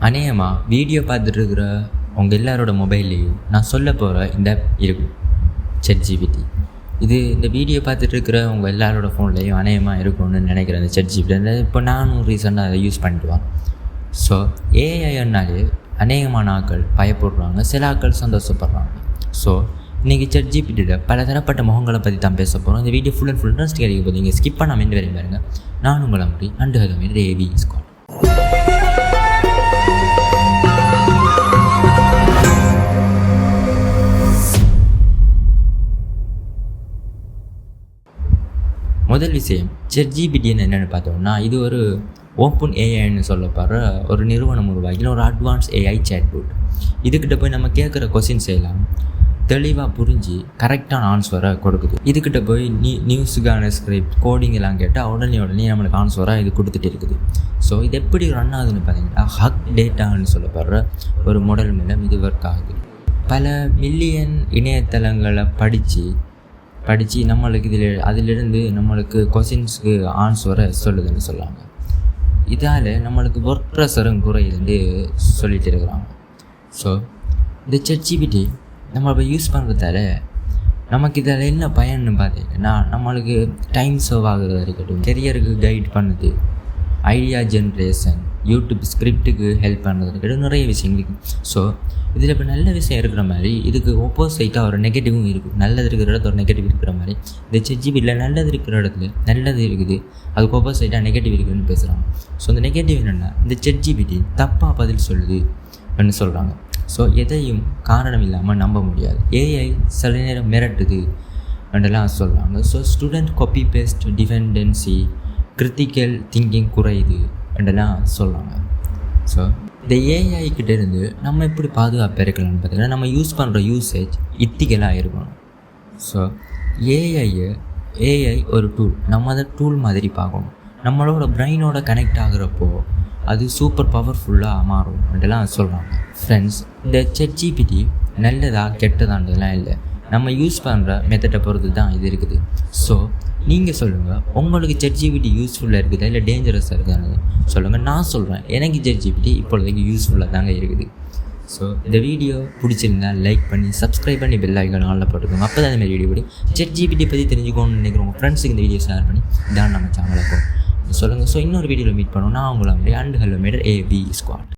அநேகமாக வீடியோ பார்த்துட்டு இருக்கிற உங்கள் எல்லாரோட மொபைல்லையும் நான் சொல்ல போகிற இந்த இருக்கும் ChatGPT. இந்த வீடியோ பார்த்துட்டு இருக்கிற உங்கள் எல்லாரோட ஃபோன்லேயும் அநேகமாக இருக்கும்னு நினைக்கிறேன். இந்த ChatGPT இப்போ நானும் ரீசெண்டாக அதை யூஸ் பண்ணிட்டு வரேன். ஸோ ஏஐனாலே அநேகமான ஆட்கள் பயப்படுறாங்க, சில ஆட்கள் சந்தோஷப்படுறாங்க. ஸோ இன்றைக்கி ChatGPTயில் பல தரப்பட்ட முகங்களை பற்றி தான் பேச போகிறோம். இந்த video full and full interest கிடைக்க போது நீங்கள் ஸ்கிப் பண்ணாமல் என்ன வரையும் பாருங்கள். நான் உங்களை அப்படி அண்டு ஹதமே ஏவி ஸ்குவாட். முதல் விஷயம், ChatGPTன்னு என்னென்னு பார்த்தோம்னா, இது ஒரு ஓப்பன் ஏஐன்னு சொல்லப்படுற ஒரு நிறுவனம் உருவாக்கின ஒரு அட்வான்ஸ் ஏஐ சேட்போட். இதுக்கிட்ட போய் நம்ம கேட்குற கொஸ்டின்ஸ் எல்லாம் தெளிவாக புரிஞ்சு கரெக்டான ஆன்சரை கொடுக்குது. இதுக்கிட்ட போய் நியூஸுக்கான ஸ்கிரிப்ட் கோடிங் எல்லாம் கேட்டால் உடனே நம்மளுக்கு ஆன்சராக இது கொடுத்துட்டு இருக்குது. ஸோ இது எப்படி ரன் ஆகுதுன்னு பார்த்தீங்கன்னா, ஹக் டேட்டான்னு சொல்லப்படுற ஒரு மாடல் மூலம் இது ஒர்க் ஆகுது. பல மில்லியன் இணையதளங்களை படித்து நம்மளுக்கு அதிலிருந்து நம்மளுக்கு கொஸ்டின்ஸுக்கு ஆன்சரை சொல்லுதுன்னு சொல்லுவாங்க. இதால் நம்மளுக்கு ஒர்க் ப்ரெஷரும் குறையுதுன்னு சொல்லிட்டு இருக்கிறாங்க. ஸோ இந்த ChatGPT நம்ம இப்போ யூஸ் பண்ணுறதால நமக்கு இதில் என்ன பயன்னு பார்த்தீங்கன்னா, நம்மளுக்கு டைம் சேவ் ஆகுறதா இருக்கட்டும், கெரியருக்கு கைட் பண்ணுது, ஐடியா ஜென்ரேஷன், யூடியூப் ஸ்கிரிப்டுக்கு ஹெல்ப் பண்ணுறது இருக்கட்டும், நிறைய விஷயங்கள் இருக்குது. ஸோ இதில் இப்போ நல்ல விஷயம் இருக்கிற மாதிரி இதுக்கு ஆப்போசிட்டாக ஒரு நெகட்டிவும் இருக்குது. நல்லது இருக்கிற இடத்துல ஒரு நெகட்டிவ் இருக்கிற மாதிரி இந்த ChatGPTயில் நல்லது இருக்கிற இடத்துல நல்லது இருக்குது, அதுக்கு ஆப்போசிட்டாக நெகட்டிவ் இருக்குதுன்னு பேசுகிறாங்க. ஸோ இந்த நெகட்டிவ் என்னென்னா, இந்த ChatGPT தப்பாக பதில் சொல்லுது அப்படின்னு சொல்கிறாங்க. ஸோ எதையும் காரணம் இல்லாமல் நம்ப முடியாது. ஏஐ சில நேரம் மிரட்டுது அப்படின்லாம் சொல்கிறாங்க. So student copy paste dependency, critical thinking குறையுது அப்படின்லாம் சொல்கிறாங்க. ஸோ இந்த ஏஐக்கிட்ட இருந்து நம்ம எப்படி பாதுகாப்பாக இருக்கலாம்னு பார்த்தீங்கன்னா, நம்ம யூஸ் பண்ணுற யூசேஜ் இத்திகலாக இருக்கணும். ஸோ ஏஐ ஒரு டூல், நம்ம அதை டூல் மாதிரி பார்க்கணும். நம்மளோட பிரெயினோட கனெக்ட் ஆகுறப்போ அது சூப்பர் பவர்ஃபுல்லாக மாறும் அப்படிலாம் சொல்கிறாங்க. ஃப்ரெண்ட்ஸ், இந்த ChatGPT நல்லதா கெட்டதான்றதுலாம் இல்லை, நம்ம யூஸ் பண்ணுற மெத்தடை பொறுத்து தான் இது இருக்குது. ஸோ நீங்கள் சொல்லுங்கள், உங்களுக்கு ChatGPT யூஸ்ஃபுல்லாக இருக்குதா இல்லை டேஞ்சரஸாக இருக்குதான்னு சொல்லுங்கள். நான் சொல்கிறேன், எனக்கு ChatGPT இப்பொழுதைக்கு யூஸ்ஃபுல்லாக தாங்க இருக்குது. ஸோ இந்த வீடியோ பிடிச்சிருந்தால் லைக் பண்ணி சப்ஸ்கிரைப் பண்ணி பெல் ஐக்கான் ஆனில் போட்டுக்கோங்க. அப்போ தான் இந்த வீடியோ ChatGPT பற்றி தெரிஞ்சுக்கணும்னு நினைக்கிறவங்க ஃப்ரெண்ட்ஸுக்கு இந்த வீடியோ ஷேர் பண்ணி இதான் நம்ம சேனலுக்கும் சொல்லுங்கள். ஸோ இன்னொரு வீடியோவில் மீட் பண்ணுவோம். நான் உங்களை அண்டு ஹலோ மேடர் ஏவி ஸ்குவாட்.